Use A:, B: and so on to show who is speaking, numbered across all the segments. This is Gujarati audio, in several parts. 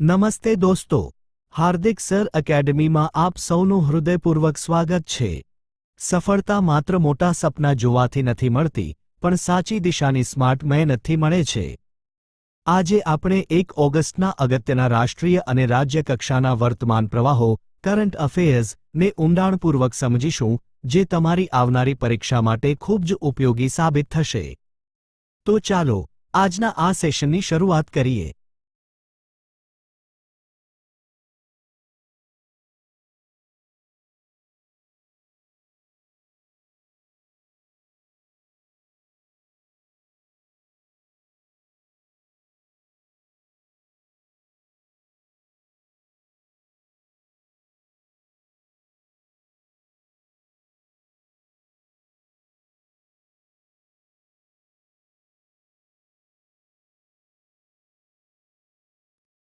A: નમસ્તે દોસ્તો, હાર્દિક સર એકેડમીમાં આપ સૌનું હૃદયપૂર્વક સ્વાગત છે। સફળતા માત્ર મોટા સપના જોવાથી નથી મળતી, પણ સાચી દિશાની સ્માર્ટ મહેનતથી મળે છે। આજે આપણે 1 ઓગસ્ટના અગત્યના રાષ્ટ્રીય અને રાજ્ય કક્ષાના વર્તમાન પ્રવાહો, કરંટ અફેર્સ ને ઊંડાણપૂર્વક સમજીશું, જે તમારી આવનારી પરીક્ષા માટે ખૂબ જ ઉપયોગી સાબિત થશે। તો ચાલો આજના આ સેશનની શરૂઆત કરીએ।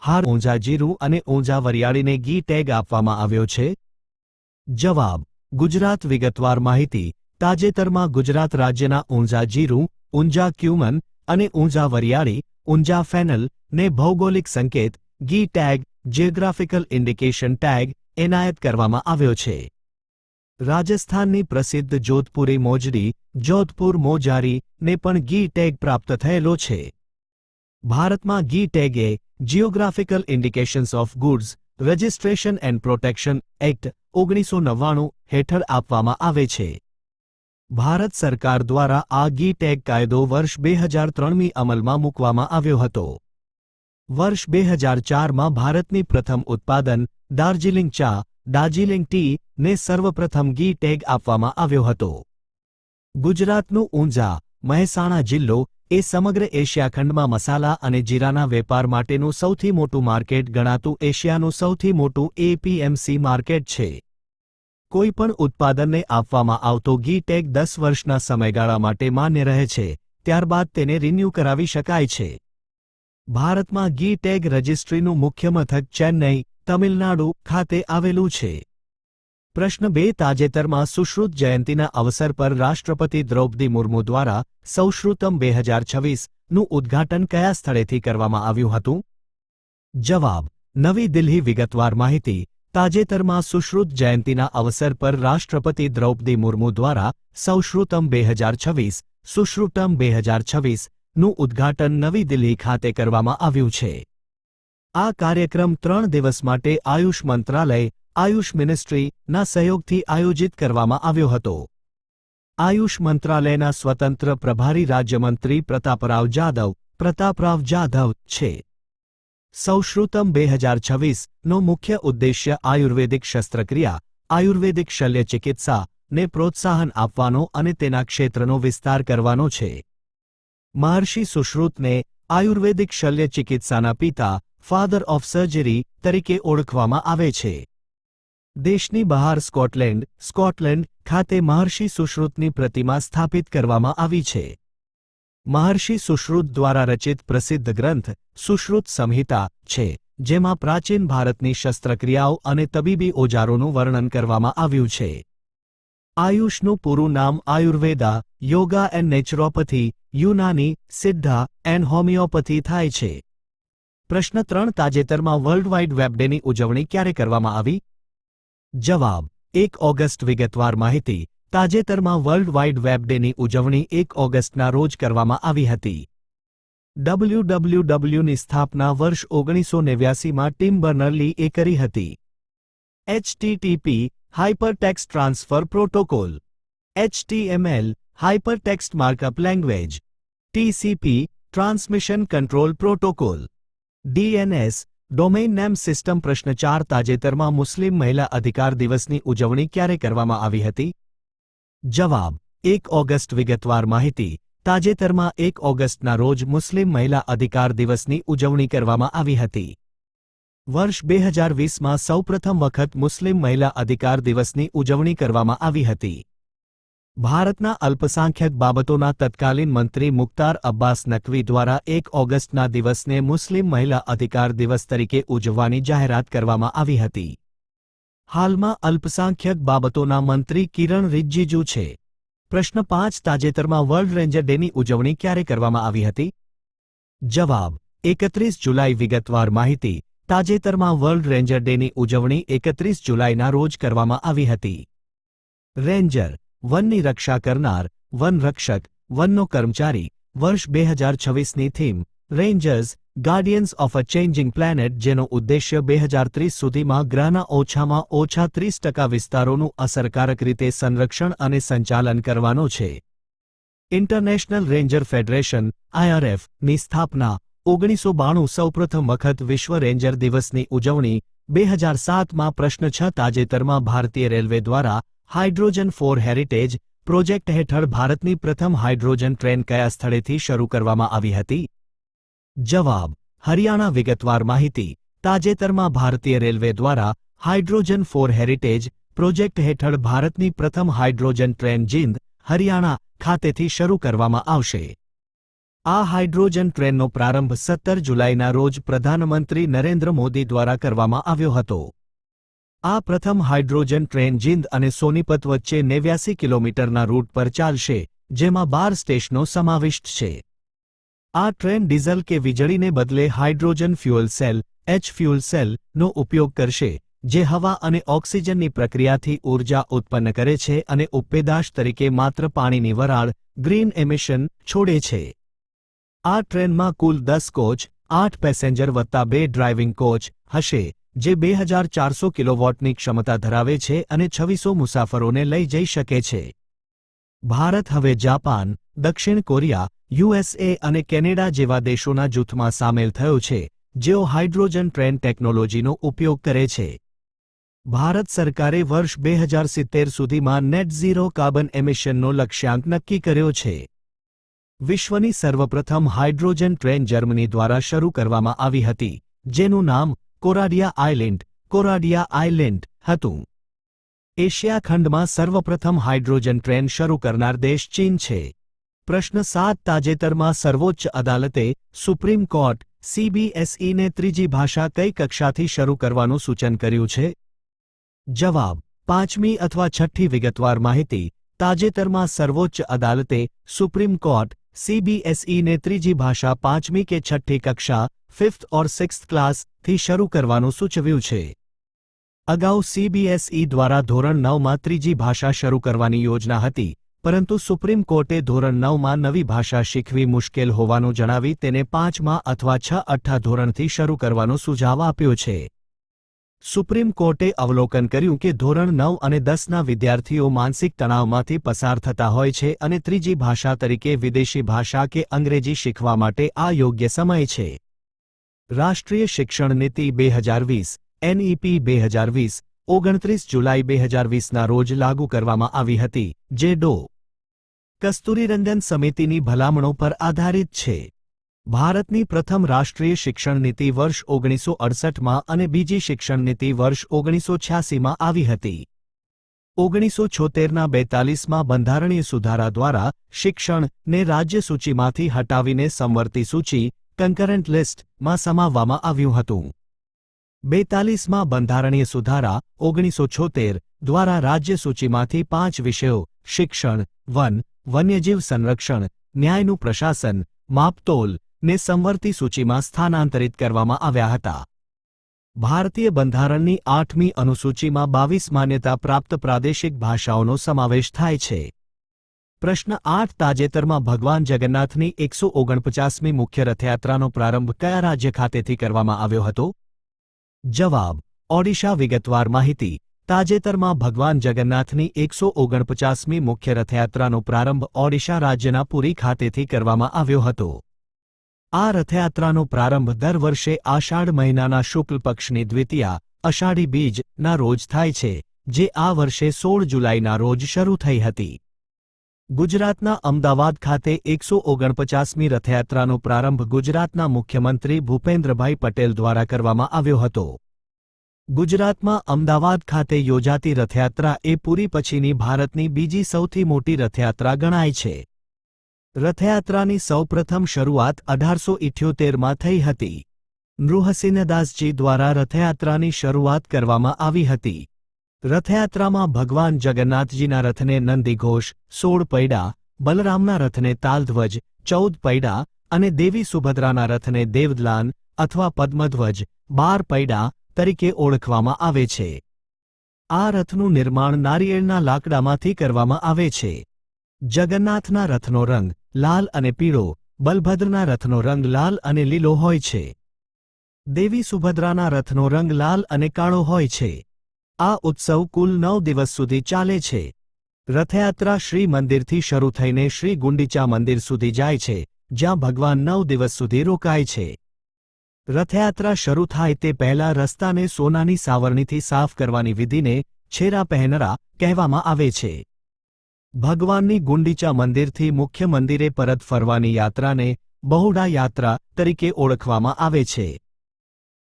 A: હાર ઊંઝા જીરું અને ઊંઝા વરિયાળીને ઘી ટેગ આપવામાં આવ્યો છે? જવાબ: ગુજરાત વિગતવાર માહિતી: તાજેતરમાં ગુજરાત રાજ્યના ઊંઝા જીરું, ઊંઝા ક્યુમન અને ઊંઝા વરિયાળી, ઊંઝા ફેનલ ને ભૌગોલિક સંકેત ઘી ટેગ જિયોગ્રાફિકલ ઇન્ડિકેશન ટેગ એનાયત કરવામાં આવ્યો છે। રાજસ્થાનની પ્રસિદ્ધ જોધપુરી મોજડી, જોધપુર મોજારી ને પણ ઘી ટેગ પ્રાપ્ત થયેલો છે। ભારતમાં ઘી tag A geographical indications of goods registration and protection act 1999 હેઠળ આપવામાં આવે છે। ભારત સરકાર દ્વારા આ ઘી ટેગ કાયદો વર્ષ 2003માં અમલમાં મૂકવામાં આવ્યો હતો। વર્ષ 2004માં ભારતની પ્રથમ ઉત્પાદન દાર્જિલિંગ ચા, દાર્જિલિંગ ટી ને સર્વપ્રથમ ઘી ટેગ આપવામાં આવ્યો હતો। ગુજરાતનું ઊંઝા, મહેસાણા જિલ્લો એ સમગ્ર એશિયા ખંડમાં મસાલા અને જીરાના વેપાર માટેનું સૌથી મોટું માર્કેટ ગણાતું એશિયાનું સૌથી મોટું એપીએમસી માર્કેટ છે। કોઈપણ ઉત્પાદનને આપવામાં આવતો ઘી ટેગ 10 વર્ષના સમયગાળા માટે માન્ય રહે છે, ત્યારબાદ તેને રિન્યૂ કરાવી શકાય છે। ભારતમાં ઘી ટેગ રજિસ્ટ્રીનું મુખ્ય મથક ચેન્નઈ, તમિલનાડુ ખાતે આવેલું છે। પ્રશ્ન 2 તાજેતરમાં સુશ્રુત જયંતીના અવસર પર રાષ્ટ્રપતિ દ્રૌપદી મુર્મુ દ્વારા સૌશ્રુતમ 2026નું ઉદ્ઘાટન કયા સ્થળેથી કરવામાં આવ્યું હતું? જવાબ: નવી દિલ્હી વિગતવાર માહિતી: તાજેતરમાં સુશ્રુત જયંતીના અવસર પર રાષ્ટ્રપતિ દ્રૌપદી મુર્મુ દ્વારા સૌશ્રુતમ 2026 સુશ્રુતમ 2026નું ઉદ્ઘાટન નવી દિલ્હી ખાતે કરવામાં આવ્યું છે। આ કાર્યક્રમ 3 દિવસ માટે આયુષ મંત્રાલય, આયુષ મિનિસ્ટ્રી ના સહયોગથી આયોજિત કરવામાં આવ્યો હતો। આયુષ મંત્રાલયના સ્વતંત્ર પ્રભારી રાજ્યમંત્રી પ્રતાપરાવ જાધવ છે। સૌશ્રુતમ 2026નો મુખ્ય ઉદ્દેશ્ય આયુર્વેદિક શસ્ત્રક્રિયા, આયુર્વેદિક શલ્ય ચિકિત્સા ને પ્રોત્સાહન આપવાનો અને તેના ક્ષેત્રનો વિસ્તાર કરવાનો છે। મહર્ષિ સુશ્રુતને આયુર્વેદિક શલ્ય ચિકિત્સાના પિતા, ફાધર ઓફ સર્જરી તરીકે ઓળખવામાં આવે છે। દેશની બહાર સ્કોટલેન્ડ ખાતે મહર્ષિ સુશ્રુતની પ્રતિમા સ્થાપિત કરવામાં આવી છે। મહર્ષિ સુશ્રુત દ્વારા રચિત પ્રસિદ્ધ ગ્રંથ સુશ્રુત સંહિતા છે, જેમાં પ્રાચીન ભારતની શસ્ત્રક્રિયાઓ અને તબીબી ઓજારોનું વર્ણન કરવામાં આવ્યું છે। આયુષનું પૂરું નામ Ayurveda, yoga and naturopathy, Unani, Siddha and homeopathy થાય છે। પ્રશ્ન 3 તાજેતરમાં વર્લ્ડ વાઇડ વેબ ડેની ઉજવણી ક્યારે કરવામાં આવી? જવાબ: 1 ઓગસ્ટ વિગતવાર માહિતી: તાજેતરમાં વર્લ્ડ વાઇડ વેબ ડેની ઉજવણી 1 ઓગસ્ટના રોજ કરવામાં આવી હતી। WWWની સ્થાપના વર્ષ 1989માં ટિમ બર્નર્સ-લીએ કરી હતી। HTTP hypertext transfer protocol, HTML hypertext markup language, TCP transmission control protocol, DNS domain name system. પ્રશ્ન 4 તાજેતરમાં મુસ્લિમ મહિલા અધિકાર દિવસની ઉજવણી ક્યારે કરવામાં આવી હતી? જવાબ: 1 ઓગસ્ટ વિગતવાર માહિતી: તાજેતરમાં 1 ઓગસ્ટના રોજ મુસ્લિમ મહિલા અધિકાર દિવસની ઉજવણી કરવામાં આવી હતી। વર્ષ 2020માં સૌપ્રથમ વખત મુસ્લિમ મહિલા અધિકાર દિવસની ઉજવણી કરવામાં આવી હતી। ભારતના અલ્પસંખ્યક બાબતોના તત્કાલીન મંત્રી મુખ્તાર અબ્બાસ નકવી દ્વારા 1 ઓગસ્ટના દિવસને મુસ્લિમ મહિલા અધિકાર દિવસ તરીકે ઉજવવાની જાહેરાત કરવામાં આવી હતી। હાલમાં અલ્પસંખ્યક બાબતોના મંત્રી કિરણ રિજિજુ છે। પ્રશ્ન 5 તાજેતરમાં વર્લ્ડ રેન્જર ડેની ઉજવણી ક્યારે કરવામાં આવી હતી? જવાબ: 31 જુલાઈ વિગતવાર માહિતી: તાજેતરમાં વર્લ્ડ રેન્જર ડેની ઉજવણી 31 જુલાઈના રોજ કરવામાં આવી હતી. રેન્જર, વનની રક્ષા કરનાર, વનરક્ષક, વનનો કર્મચારી. વર્ષ 2026ની થીમ, rangers, guardians of a changing planet, જેનો ઉદ્દેશ્ય 2030 સુધીમાં ગ્રહના ઓછામાં ઓછા 30% વિસ્તારોનું અસરકારક રીતે સંરક્ષણ અને સંચાલન કરવાનો છે. ઇન્ટરનેશનલ રેન્જર ફેડરેશન (IRF) ની સ્થાપના 1992 સૌપ્રથમ વખત વિશ્વ રેન્જર દિવસની ઉજવણી 2007માં પ્રશ્ન 6 તાજેતરમાં ભારતીય રેલવે દ્વારા હાઇડ્રોજન ફોર હેરિટેજ પ્રોજેક્ટ હેઠળ ભારતની પ્રથમ હાઇડ્રોજન ટ્રેન કયા સ્થળેથી શરૂ કરવામાં આવી હતી? જવાબ: હરિયાણા. વિગતવાર માહિતી. તાજેતરમાં ભારતીય રેલવે દ્વારા હાઇડ્રોજન ફોર હેરિટેજ પ્રોજેક્ટ હેઠળ ભારતની પ્રથમ હાઇડ્રોજન ટ્રેન જીંદ, હરિયાણા ખાતેથી શરૂ કરવામાં આવશે. આ હાઇડ્રોજન ટ્રેનનો પ્રારંભ 17 જુલાઈના રોજ પ્રધાનમંત્રી નરેન્દ્ર મોદી દ્વારા કરવામાં આવ્યો હતો. આ પ્રથમ હાઇડ્રોજન ટ્રેન જીંદ અને સોનીપત વચ્ચે 89 કિલોમીટરના રૂટ પર ચાલશે, જેમાં 12 સ્ટેશનો સમાવિષ્ટ છે. આ ટ્રેન ડીઝલ કે વીજળીને બદલે હાઇડ્રોજન ફ્યુઅલ સેલ (H-ફ્યુઅલ સેલ) નો ઉપયોગ કરશે, જે હવા અને ઓક્સિજનની પ્રક્રિયાથી ઊર્જા ઉત્પન્ન કરે છે અને ઉપેદાશ તરીકે માત્ર પાણીની વરાળ ગ્રીન એમિશન છોડે છે. આ ટ્રેનમાં કુલ 10 કોચ, 8 પેસેન્જર વત્તા 2 ડ્રાઇવિંગ કોચ હશે, જે 2400 કિલોવોટની ક્ષમતા ધરાવે છે અને 2600 મુસાફરોને લઈ જઈ શકે છે. ભારત હવે જાપાન, દક્ષિણ કોરિયા, USA અને કેનેડા જેવા દેશોના જૂથમાં સામેલ થયો છે, જેઓ હાઇડ્રોજન ટ્રેન ટેકનોલોજીનો ઉપયોગ કરે છે. ભારત સરકારે વર્ષ 2070 સુધીમાં નેટ ઝીરો કાર્બન એમિશનનો લક્ષ્યાંક નક્કી કર્યો છે. વિશ્વની સર્વપ્રથમ હાઇડ્રોજન ટ્રેન જર્મની દ્વારા શરૂ કરવામાં આવી હતી, જેનું નામ કોરાડિયા આઇલેન્ડ હતું. એશિયા ખંડમાં સર્વપ્રથમ હાઇડ્રોજન ટ્રેન શરૂ કરનાર દેશ ચીન છે. પ્રશ્ન 7 તાજેતરમાં સર્વોચ્ચ અદાલતે સુપ્રીમ કોર્ટ CBSE ને ત્રીજી ભાષા કઈ કક્ષાથી શરૂ કરવાનું સૂચન કર્યું છે? જવાબ: 5મી અથવા 6ઠ્ઠી. વિગતવાર માહિતી. તાજેતરમાં સર્વોચ્ચ અદાલતે સુપ્રીમ કોર્ટ CBSE ને ત્રીજી ભાષા 5મી કે 6ઠ્ઠી કક્ષા 5th ઓર 6th ક્લાસ થી શરૂ કરવાનું સૂચવ્યું છે. અગાઉ CBSE દ્વારા ધોરણ 9માં ત્રીજી ભાષા શરૂ કરવાની યોજના હતી, પરંતુ સુપ્રીમ કોર્ટે ધોરણ 9માં નવી ભાષા શીખવી મુશ્કેલ હોવાનું જણાવી તેને 5મા અથવા 6ઠ્ઠા ધોરણથી શરૂ કરવાનો સુઝાવ આપ્યો છે. સુપ્રીમ કોર્ટે અવલોકન કર્યું કે ધોરણ 9 અને 10ના વિદ્યાર્થીઓ માનસિક તણાવમાંથી પસાર થતા હોય છે અને ત્રીજી ભાષા તરીકે વિદેશી ભાષા કે અંગ્રેજી શીખવા માટે આ યોગ્ય સમય છે. રાષ્ટ્રીય શિક્ષણ નીતિ 2020 NEP 2020 29 જુલાઈ 2020ના રોજ લાગુ કરવામાં આવી હતી, જે ડો. કસ્તુરીરંગન સમિતિની ભલામણો પર આધારિત છે. ભારતની પ્રથમ રાષ્ટ્રીય શિક્ષણ નીતિ વર્ષ 1968માં અને બીજી શિક્ષણ નીતિ વર્ષ 1986માં આવી હતી. 1976ના 42માં બંધારણીય સુધારા દ્વારા શિક્ષણને રાજ્ય સૂચિમાંથી હટાવીને સમવર્તી સૂચિ કન્કરન્ટ લિસ્ટમાં સમાવવામાં આવ્યું હતું. 42માં બંધારણીય સુધારા 1976 દ્વારા રાજ્ય સૂચિમાંથી 5 વિષયો શિક્ષણ, વન, વન્યજીવ સંરક્ષણ, ન્યાયનું પ્રશાસન, માપતોલ ને સમવર્તી સૂચિમાં સ્થાનાંતરિત કરવામાં આવ્યા હતા. ભારતીય બંધારણની 8મી અનુસૂચિમાં 22 માન્યતા પ્રાપ્ત પ્રાદેશિક ભાષાઓનો સમાવેશ થાય છે. પ્રશ્ન 8 તાજેતરમાં ભગવાન જગન્નાથની 149મી મુખ્ય રથયાત્રાનો પ્રારંભ કયા રાજ્ય ખાતેથી કરવામાં આવ્યો હતો? જવાબ: ઓડિશા. વિગતવાર માહિતી. તાજેતરમાં ભગવાન જગન્નાથની 149મી મુખ્ય રથયાત્રાનો પ્રારંભ ઓડિશા રાજ્યના પુરી ખાતેથી કરવામાં આવ્યો હતો. આ રથયાત્રાનો પ્રારંભ દર વર્ષે આષાઢ મહિનાના શુક્લ પક્ષની દ્વિતીયા અષાઢી બીજના રોજ થાય છે, જે આ વર્ષે 16 જુલાઈના રોજ શરૂ થઈ હતી. ગુજરાતના અમદાવાદ ખાતે 149મી રથયાત્રાનો પ્રારંભ ગુજરાતના મુખ્યમંત્રી ભૂપેન્દ્રભાઈ પટેલ દ્વારા કરવામાં આવ્યો હતો. ગુજરાતમાં અમદાવાદ ખાતે યોજાતી રથયાત્રા એ પુરી પછીની ભારતની બીજી સૌથી મોટી રથયાત્રા ગણાય છે. રથયાત્રાની સૌપ્રથમ શરૂઆત 1878માં થઈ હતી. નૃસિંહદાસજી દ્વારા રથયાત્રાની શરૂઆત કરવામાં આવી હતી. રથયાત્રામાં ભગવાન જગન્નાથજીના રથને નંદીઘોષ 16 પૈડા, બલરામના રથને તાલધ્વજ 14 પૈડા અને દેવી સુભદ્રાના રથને દેવદલાન અથવા પદ્મધ્વજ 12 પૈડા તરીકે ઓળખવામાં આવે છે. આ રથનું નિર્માણ નારિયેળના લાકડામાંથી કરવામાં આવે છે. જગન્નાથના રથનો રંગ લાલ અને પીળો, બલભદ્રના રથનો રંગ લાલ અને લીલો હોય છે. દેવી સુભદ્રાના રથનો રંગ લાલ અને કાળો હોય છે. આ ઉત્સવ કુલ 9 દિવસ સુધી ચાલે છે. રથયાત્રા શ્રી મંદિરથી શરૂ થઈને શ્રી ગુંડીચા મંદિર સુધી જાય છે, જ્યાં ભગવાન 9 દિવસ સુધી રોકાય છે. રથયાત્રા શરૂ થાય તે પહેલા રસ્તાને સોનાની સાવરણીથી સાફ કરવાની વિધિને છેરા પહેનરા કહેવામાં આવે છે. ભગવાનની ગુંડીચા મંદિરથી મુખ્ય મંદિરે પરત ફરવાની યાત્રાને બહુડા યાત્રા તરીકે ઓળખવામાં આવે છે.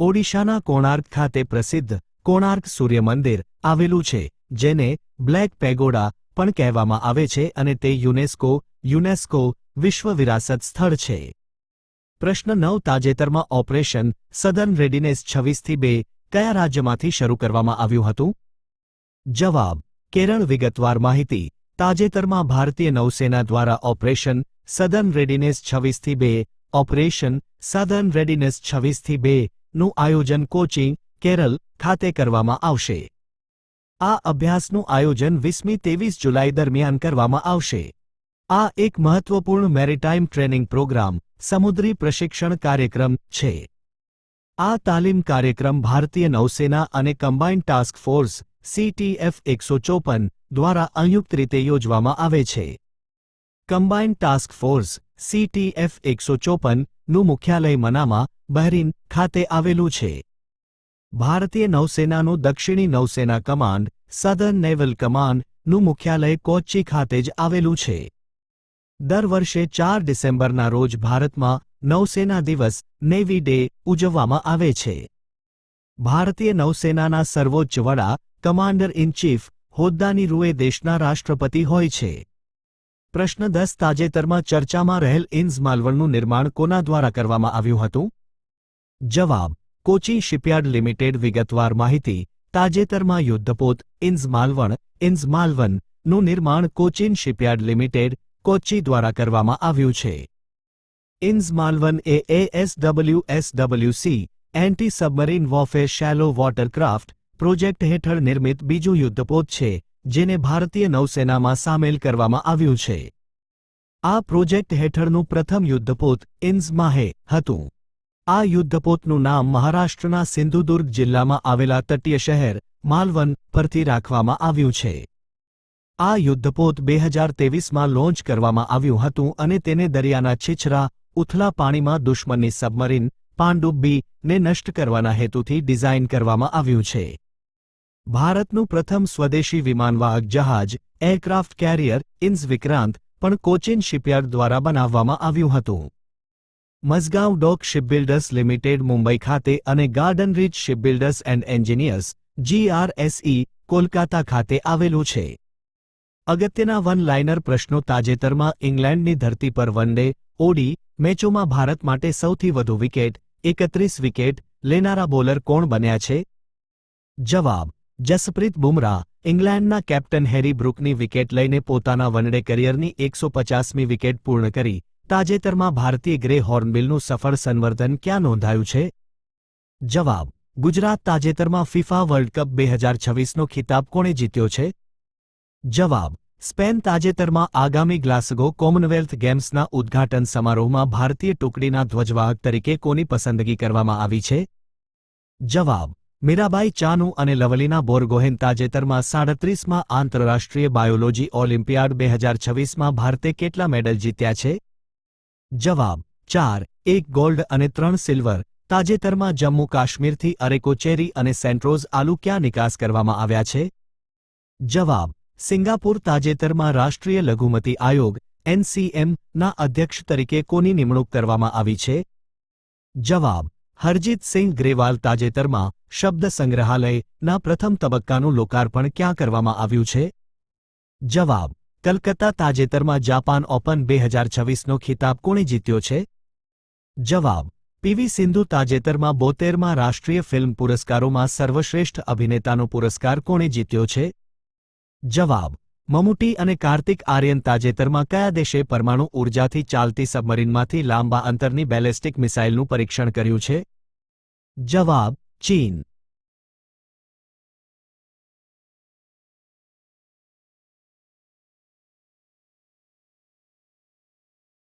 A: ઓડિશાના કોણાર્ક ખાતે પ્રસિદ્ધ કોણાર્ક સૂર્ય મંદિર આવેલું છે, જેને બ્લેક પેગોડા પણ કહેવામાં આવે છે અને તે યુનેસ્કો વિશ્વ વિરાસત સ્થળ છે. પ્રશ્ન 9. તાજેતરમાં ઓપરેશન સધર્ન રેડિનેસ 26/2 કયા રાજ્યમાંથી શરૂ કરવામાં આવ્યું હતું? જવાબ: કેરળ. વિગતવાર માહિતી: તાજેતરમાં ભારતીય નૌસેના દ્વારા ઓપરેશન સધર્ન રેડિનેસ 26/2 ઓપરેશન સધર્ન રેડિનેસ 26/2 નું આયોજન કોચી, કેરળ ખાતે કરવામાં આવશે. આ અભ્યાસનું આયોજન 20મી 23 જુલાઈ દરમિયાન કરવામાં આવશે. આ એક મહત્વપૂર્ણ મેરીટાઈમ ટ્રેનિંગ પ્રોગ્રામ સમુદ્રી પ્રશિક્ષણ કાર્યક્રમ છે. આ તાલીમ કાર્યક્રમ ભારતીય નૌસેના અને કમ્બાઇન્ડ ટાસ્ક ફોર્સ CTF 154 દ્વારા સંયુક્ત રીતે યોજવામાં આવે છે. કમ્બાઇન્ડ ટાસ્ક ફોર્સ CTF 154 નું મુખ્યાલય મનામા, બહરીન ખાતે આવેલું છે. ભારતીય નૌસેનાનું દક્ષિણી નૌસેના કમાન્ડ સધર્ન નેવલ કમાન્ડ નું મુખ્યાલય કોચ્ચી ખાતે જ આવેલું છે. દર વર્ષે 4 ડિસેમ્બરના રોજ ભારતમાં નૌસેના દિવસ નેવી ડે ઉજવવામાં આવે છે. ભારતીય નૌસેનાના સર્વોચ્ચ વડા કમાન્ડર ઇન ચીફ હોદ્દાની રૂએ દેશના રાષ્ટ્રપતિ હોય છે. પ્રશ્ન 10. તાજેતરમાં ચર્ચામાં રહેલ ઇન્ઝ માલવણનું નિર્માણ કોના દ્વારા કરવામાં આવ્યું હતું? જવાબ: કોચી શિપયાર્ડ લિમિટેડ. વિગતવાર માહિતી: તાજેતરમાં યુદ્ધપોત ઇન્ઝ માલવન નું નિર્માણ કોચીન શિપયાર્ડ લિમિટેડ, કોચ્ચી દ્વારા કરવામાં આવ્યું છે. ઇન્ઝ માલવન એ ASWSWC એન્ટી સબમરીન વોરફેર શેલો વોટરક્રાફ્ટ પ્રોજેક્ટ હેઠળ નિર્મિત બીજું યુદ્ધપોત છે, જેને ભારતીય નૌસેનામાં સામેલ કરવામાં આવ્યું છે. આ પ્રોજેક્ટ હેઠળનું પ્રથમ યુદ્ધપોત ઇન્ઝ માહે હતું. આ યુદ્ધપોતનું નામ મહારાષ્ટ્રના સિંધુદુર્ગ જિલ્લામાં આવેલા તટીય શહેર માલવન પરથી રાખવામાં આવ્યું છે. આ યુદ્ધપોત 2023માં લોન્ચ કરવામાં આવ્યું હતું અને તેને દરિયાના છીછરા, ઉથલા પાણીમાં દુશ્મનની સબમરીન પાનડુબ્બી ને નષ્ટ કરવાના હેતુથી ડિઝાઇન કરવામાં આવ્યું છે. ભારતનું પ્રથમ સ્વદેશી વિમાનવાહક જહાજ એરક્રાફ્ટ કેરિયર ઇન્ઝ વિક્રાંત પણ કોચીન શિપયાર્ડ દ્વારા બનાવવામાં આવ્યું હતું. Mazagon dock shipbuilders limited Mumbai ખાતે અને garden reach shipbuilders and engineers GRSE Kolkata ખાતે આવેલું છે. અગત્યના વન લાઇનર પ્રશ્નો: તાજેતરમાં ઇંગ્લેન્ડની ધરતી પર વન ડે ઓડી મેચોમાં ભારત માટે સૌથી વધુ વિકેટ 31 વિકેટ લેનારા બોલર કોણ બન્યા છે? જવાબ: જસપ્રીત બુમરાહ. ઇંગ્લેન્ડના કેપ્ટન હેરી બ્રુકની વિકેટ લઈને પોતાના વનડે કરિયરની 150મી વિકેટ પૂર્ણ કરી. તાજેતરમાં ભારતીય ગ્રે હોર્નબિલનું સફળ સંવર્ધન ક્યાં નોંધાયું છે? જવાબ: ગુજરાત. તાજેતરમાં ફિફા વર્લ્ડ કપ 2026નો ખિતાબ કોણે જીત્યો છે? જવાબ: સ્પેન. તાજેતરમાં આગામી ગ્લાસગો કોમનવેલ્થ ગેમ્સના ઉદ્ઘાટન સમારોહમાં ભારતીય ટુકડીના ધ્વજવાહક તરીકે કોની પસંદગી કરવામાં આવી છે? જવાબ: મીરાબાઈ ચાનુ અને લવલીના બોરગોહેન. તાજેતરમાં 37માં આંતરરાષ્ટ્રીય બાયોલોજી ઓલિમ્પિયાડ 2026માં ભારતે કેટલા મેડલ જીત્યા છે? જવાબ: 4, 1 ગોલ્ડ અને 3 સિલ્વર. તાજેતરમાં જમ્મુ કાશ્મીરથી અરેકો ચેરી અને સેન્ટ્રોઝ આલુ ક્યાં નિકાસ કરવામાં આવ્યા છે? જવાબ: સિંગાપુર. તાજેતરમાં રાષ્ટ્રીય લઘુમતી આયોગ NCM ના અધ્યક્ષ તરીકે કોની નિમણૂક કરવામાં આવી છે? જવાબ: હરજીત સિંહ ગ્રેવાલ. તાજેતરમાં શબ્દ સંગ્રહાલયના પ્રથમ તબક્કાનું લોકાર્પણ ક્યાં કરવામાં આવ્યું છે? જવાબ: કલકત્તા. તાજેતરમાં જાપાન ઓપન 2026નો ખિતાબ કોણે જીત્યો છે? જવાબ: PV સિંધુ. તાજેતરમાં 72માં રાષ્ટ્રીય ફિલ્મ પુરસ્કારોમાં સર્વશ્રેષ્ઠ અભિનેતાનો પુરસ્કાર કોણે જીત્યો છે? જવાબ: મમૂટી અને કાર્તિક આર્યન. તાજેતરમાં કયા દેશે પરમાણુ ઊર્જાથી ચાલતી સબમરીનમાંથી લાંબા અંતરની બેલેસ્ટિક મિસાઇલનું પરીક્ષણ કર્યું છે? જવાબ ચીન.